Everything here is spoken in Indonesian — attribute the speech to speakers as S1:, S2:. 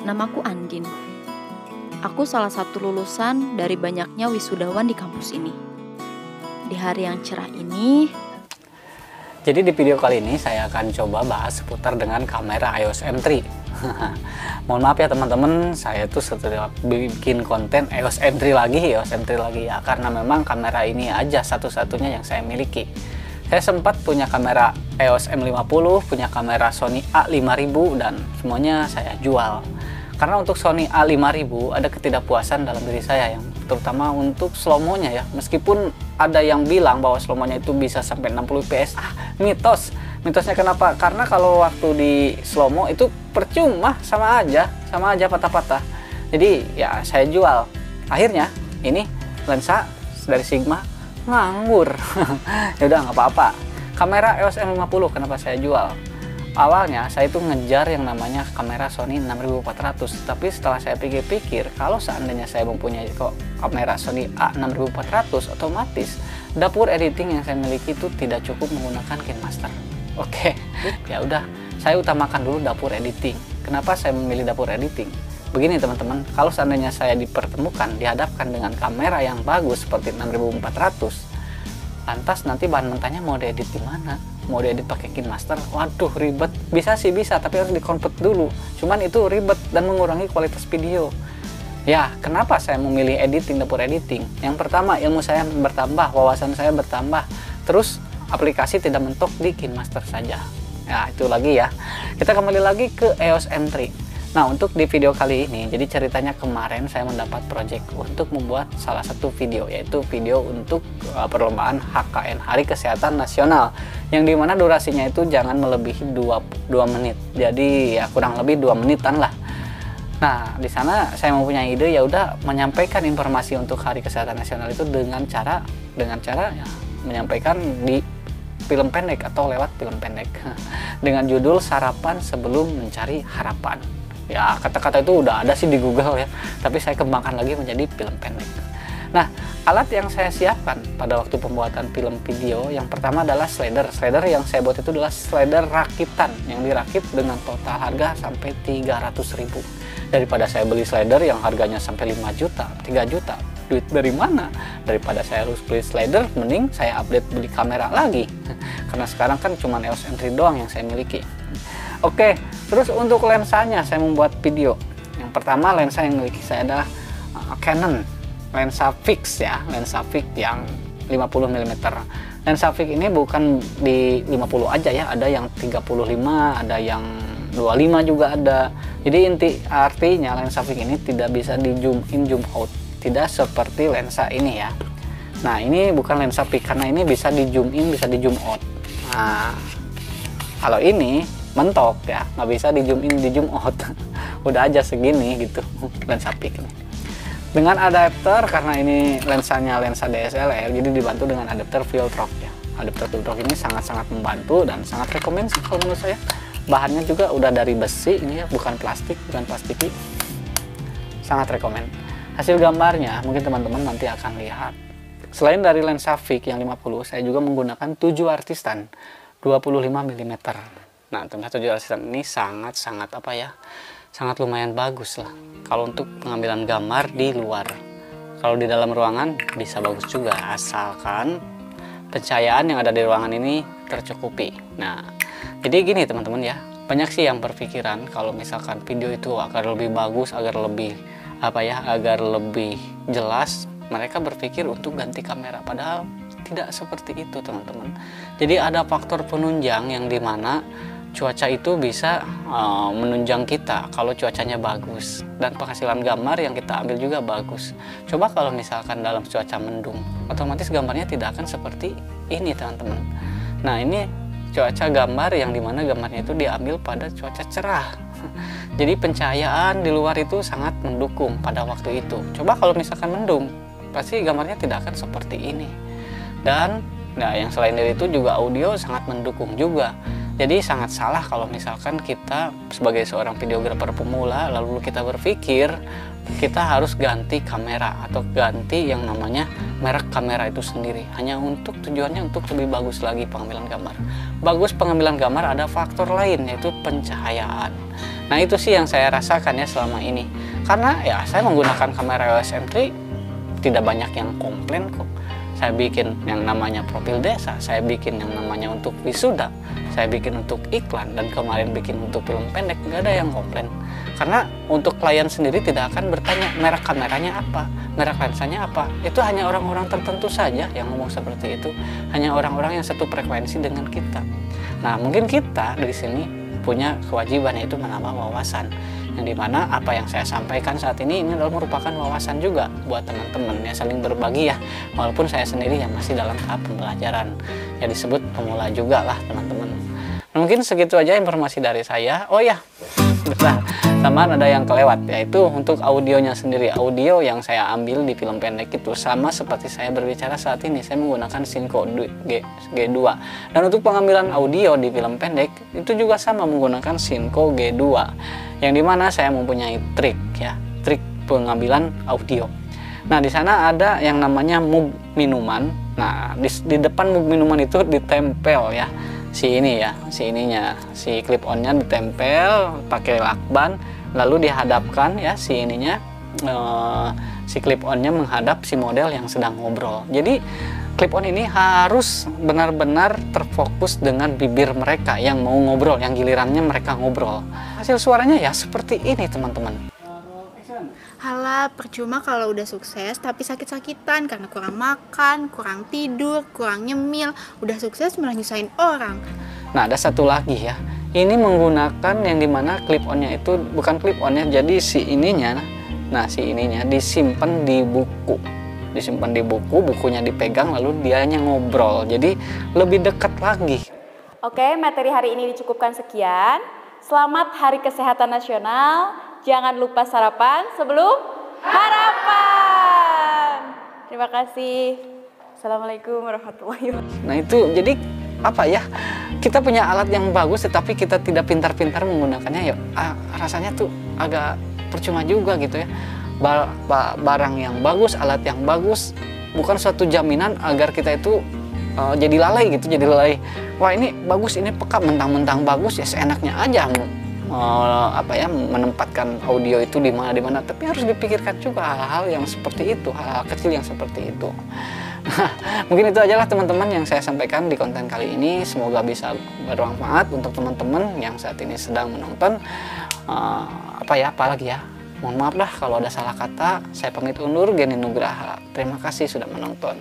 S1: Namaku Andin. Aku salah satu lulusan dari banyaknya wisudawan di kampus ini. Di hari yang cerah ini,
S2: jadi di video kali ini saya akan coba bahas seputar dengan kamera EOS M3. Mohon maaf ya teman-teman, saya tuh setelah bikin konten EOS M3 lagi ya, karena memang kamera ini aja satu-satunya yang saya miliki. Saya sempat punya kamera EOS M50, punya kamera Sony A5000 dan semuanya saya jual. Karena untuk Sony A5000 ada ketidakpuasan dalam diri saya, yang terutama untuk slow-mo-nya ya. Meskipun ada yang bilang bahwa slow-mo-nya itu bisa sampai 60 fps. Mitosnya kenapa? Karena kalau waktu di slow-mo itu percuma, sama aja patah-patah. Jadi ya saya jual. Akhirnya ini lensa dari Sigma nganggur. Ya udah nggak apa-apa. Kamera EOS M50 kenapa saya jual? Awalnya saya itu ngejar yang namanya kamera Sony 6400, tapi setelah saya pikir-pikir, kalau seandainya saya mempunyai kamera Sony A6400, otomatis dapur editing yang saya miliki itu tidak cukup menggunakan KineMaster. Oke, ya udah, saya utamakan dulu dapur editing. Kenapa saya memilih dapur editing? Begini teman-teman, kalau seandainya saya dihadapkan dengan kamera yang bagus seperti 6400, lantas nanti bahan mentahnya mau diedit di mana? Mau diedit pakai KineMaster? Waduh, ribet. Bisa sih bisa, tapi harus dikonvert dulu. Cuman itu ribet dan mengurangi kualitas video. Ya, kenapa saya memilih dapur editing? Yang pertama, ilmu saya bertambah, wawasan saya bertambah. Terus aplikasi tidak mentok di KineMaster saja. Ya, itu lagi ya. Kita kembali lagi ke EOS M3. Nah, untuk di video kali ini, jadi ceritanya kemarin saya mendapat project untuk membuat salah satu video, yaitu video untuk perlombaan HKN Hari Kesehatan Nasional, yang dimana durasinya itu jangan melebihi 2 menit. Jadi ya kurang lebih 2 menitan lah. Nah, di sana saya mempunyai ide, ya udah menyampaikan informasi untuk Hari Kesehatan Nasional itu dengan cara ya, menyampaikan di film pendek atau lewat film pendek dengan judul Sarapan Sebelum Mencari Harapan. Ya, kata-kata itu udah ada sih di Google ya, tapi saya kembangkan lagi menjadi film pendek. Nah, alat yang saya siapkan pada waktu pembuatan film video yang pertama adalah slider. Slider yang saya buat itu adalah slider rakitan yang dirakit dengan total harga sampai 300.000. Daripada saya beli slider yang harganya sampai 5 juta, 3 juta, duit dari mana? Daripada saya harus beli slider, mending saya update beli kamera lagi. Karena sekarang kan cuma EOS M3 doang yang saya miliki. Oke, terus untuk lensanya saya membuat video. Yang pertama, lensa yang miliki saya adalah Canon lensa fix ya, lensa fix yang 50 mm. Lensa fix ini bukan di 50 aja ya, ada yang 35, ada yang 25 juga ada. Jadi artinya lensa fix ini tidak bisa di zoom in zoom out, tidak seperti lensa ini ya. Nah, ini bukan lensa fix karena ini bisa di zoom in, bisa di zoom out. Nah, kalau ini mentok ya, nggak bisa di zoom in, di zoom out. Udah aja segini gitu lensa fix ini. Dengan adapter, karena ini lensanya lensa DSLR, jadi dibantu dengan adapter Viltrox ya. Adapter Viltrox ini sangat-sangat membantu dan sangat rekomend sih kalau menurut saya. Bahannya juga udah dari besi ini ya, bukan plastik, bukan plastiki. Sangat rekomend. Hasil gambarnya mungkin teman-teman nanti akan lihat. Selain dari lensa fix yang 50, saya juga menggunakan 7 artistan 25 mm. Nah, ternyata 7 artistan ini sangat apa ya, sangat lumayan bagus lah kalau untuk pengambilan gambar di luar. Kalau di dalam ruangan bisa bagus juga, asalkan pencahayaan yang ada di ruangan ini tercukupi. Nah, jadi gini teman-teman ya, banyak sih yang berpikiran kalau misalkan video itu agar lebih bagus, agar lebih agar lebih jelas, mereka berpikir untuk ganti kamera, padahal tidak seperti itu teman-teman. Jadi ada faktor penunjang yang dimana cuaca itu bisa menunjang kita kalau cuacanya bagus, dan penghasilan gambar yang kita ambil juga bagus. Coba kalau misalkan dalam cuaca mendung, otomatis gambarnya tidak akan seperti ini teman-teman. Nah, ini cuaca gambar yang dimana gambarnya itu diambil pada cuaca cerah. Jadi pencahayaan di luar itu sangat mendukung pada waktu itu. Coba kalau misalkan mendung, pasti gambarnya tidak akan seperti ini. Dan nah, yang selain dari itu juga audio sangat mendukung juga. Jadi sangat salah kalau misalkan kita sebagai seorang videografer pemula lalu kita berpikir kita harus ganti kamera atau ganti yang namanya merek kamera itu sendiri hanya untuk tujuannya untuk lebih bagus lagi pengambilan gambar. Bagus pengambilan gambar ada faktor lain yaitu pencahayaan. Nah itu sih yang saya rasakan ya selama ini. Karena ya saya menggunakan kamera EOS M3 tidak banyak yang komplain kok. Saya bikin yang namanya profil desa, saya bikin yang namanya untuk wisuda, saya bikin untuk iklan, dan kemarin bikin untuk film pendek, nggak ada yang komplain. Karena untuk klien sendiri tidak akan bertanya merek kameranya apa, merek lensanya apa. Itu hanya orang-orang tertentu saja yang ngomong seperti itu, hanya orang-orang yang satu frekuensi dengan kita. Nah mungkin kita dari sini punya kewajiban yaitu menambah wawasan. Yang dimana apa yang saya sampaikan saat ini adalah merupakan wawasan juga buat teman-teman ya, saling berbagi ya, walaupun saya sendiri ya masih dalam tahap pembelajaran ya, disebut pemula juga lah teman-teman. Nah, mungkin segitu aja informasi dari saya. Oh ya bentar, sama ada yang kelewat, yaitu untuk audionya sendiri. Audio yang saya ambil di film pendek itu sama seperti saya berbicara saat ini, saya menggunakan Synco G2. Dan untuk pengambilan audio di film pendek itu juga sama menggunakan Synco G2, yang dimana saya mempunyai trik ya, trik pengambilan audio. Nah di sana ada yang namanya mug minuman. Nah di depan mug minuman itu ditempel ya si ini ya, si ininya, si clip onnya ditempel pakai lakban, lalu dihadapkan ya si ininya, si clip onnya menghadap si model yang sedang ngobrol. Jadi clip on ini harus benar-benar terfokus dengan bibir mereka yang mau ngobrol, yang gilirannya mereka ngobrol. Hasil suaranya ya seperti ini teman-teman.
S3: Halah, percuma kalau udah sukses tapi sakit-sakitan karena kurang makan, kurang tidur, kurang nyemil. Udah sukses malah nyusahin orang.
S2: Nah ada satu lagi ya, ini menggunakan yang dimana clip onnya itu bukan clip onnya, jadi si ininya, nah si ininya disimpan di buku. Disimpan di buku, bukunya dipegang lalu dianya ngobrol, jadi lebih dekat lagi.
S4: Oke, materi hari ini dicukupkan sekian. Selamat Hari Kesehatan Nasional. Jangan lupa sarapan sebelum harapan. Terima kasih. Assalamualaikum warahmatullahi wabarakatuh.
S2: Nah itu jadi apa ya, kita punya alat yang bagus tetapi kita tidak pintar-pintar menggunakannya ya, rasanya tuh agak percuma juga gitu ya. Barang yang bagus, alat yang bagus bukan suatu jaminan agar kita itu jadi lalai gitu, jadi lalai. Wah ini bagus, ini peka, mentang-mentang bagus ya seenaknya aja apa ya menempatkan audio itu di mana-dimana, tapi harus dipikirkan juga hal-hal yang seperti itu, hal-hal kecil yang seperti itu. Mungkin itu aja lah teman-teman yang saya sampaikan di konten kali ini. Semoga bisa bermanfaat untuk teman-teman yang saat ini sedang menonton. Apalagi ya, mohon maaf lah kalau ada salah kata. Saya pamit undur, Geni Nugraha. Terima kasih sudah menonton.